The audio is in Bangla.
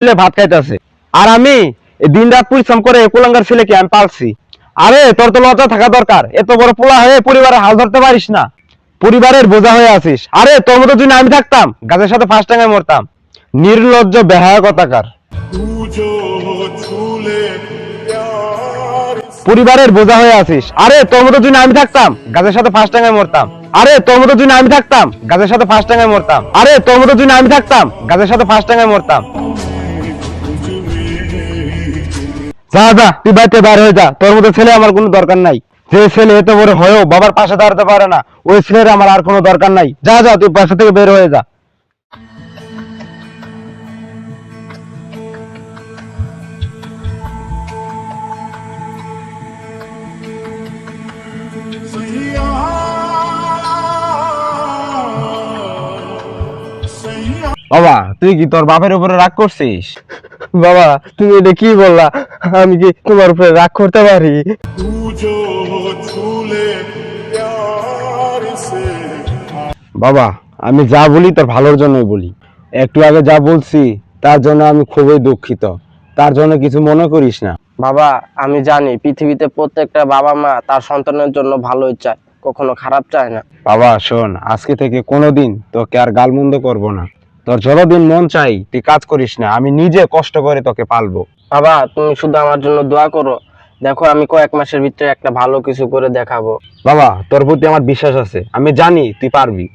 ভাত খাইতেছে আর আমি দিন রাত পরিশ্রম করে কুলাঙ্গার ছেলেকে আমি পালছি। আরে তোর তো লজ্জা থাকা দরকার, এত বড় পোলা হয়ে পরিবারের হাল ধরতে পারিস না, পরিবারের বোঝা হয়ে আছিস। আরে তোর মতো যদি আমি থাকতাম গাছের সাথে ফার্স্ট টাইমে মরতাম। নির্লজ্জ বেহায়া কথাকার। পরিবারের বোঝা হয়ে আছিস। আরে তোর মতো যদি আমি থাকতাম গাছের সাথে ফার্স্ট টাইমে মরতাম। আরে তোর মতো যদি আমি থাকতাম গাছের সাথে ফার্স্ট টাইমে মরতাম। আরে তোর মতো যদি আমি থাকতাম গাছের সাথে ফার্স্ট টাইমে মরতাম। যা যা, তুই বাড়িতে বাইর হয়ে যা, তোর মতো ছেলে আমার কোনো দরকার নাই। যে ছেলে এত বড় হয়েও বাবার পাশে দাঁড়াতে পারে না, ওই ছেলের আমার আর কোনো দরকার নাই। যা যা, তুই বাসা থেকে বের হয়ে যা। বাবা, তুই কি তোর বাপের উপরে রাগ করছিস? বাবা, তুমি এটা কি বললা? আমি কি তোমার উপরে রাগ করতে পারি? বাবা, আমি যা বলি তোর ভালোর জন্যই বলি। একটু আগে যা বলছি তার জন্য আমি খুবই দুঃখিত, তার জন্য কিছু মনে করিস না। বাবা, আমি জানি পৃথিবীতে প্রত্যেকটা বাবা মা তার সন্তানের জন্য ভালোই চায়, কখনো খারাপ চায় না। বাবা শোন, আজকে থেকে কোনোদিন তোকে আর গালমন্দ করব না। তোর যতদিন মন চাই তুই কাজ করিস না, আমি নিজে কষ্ট করে তোকে পালবো। বাবা, তুমি শুধু আমার জন্য দোয়া করো, দেখো আমি কয়েক মাসের ভিতরে একটা ভালো কিছু করে দেখাবো। বাবা, তোর প্রতি আমার বিশ্বাস আছে, আমি জানি তুই পারবি।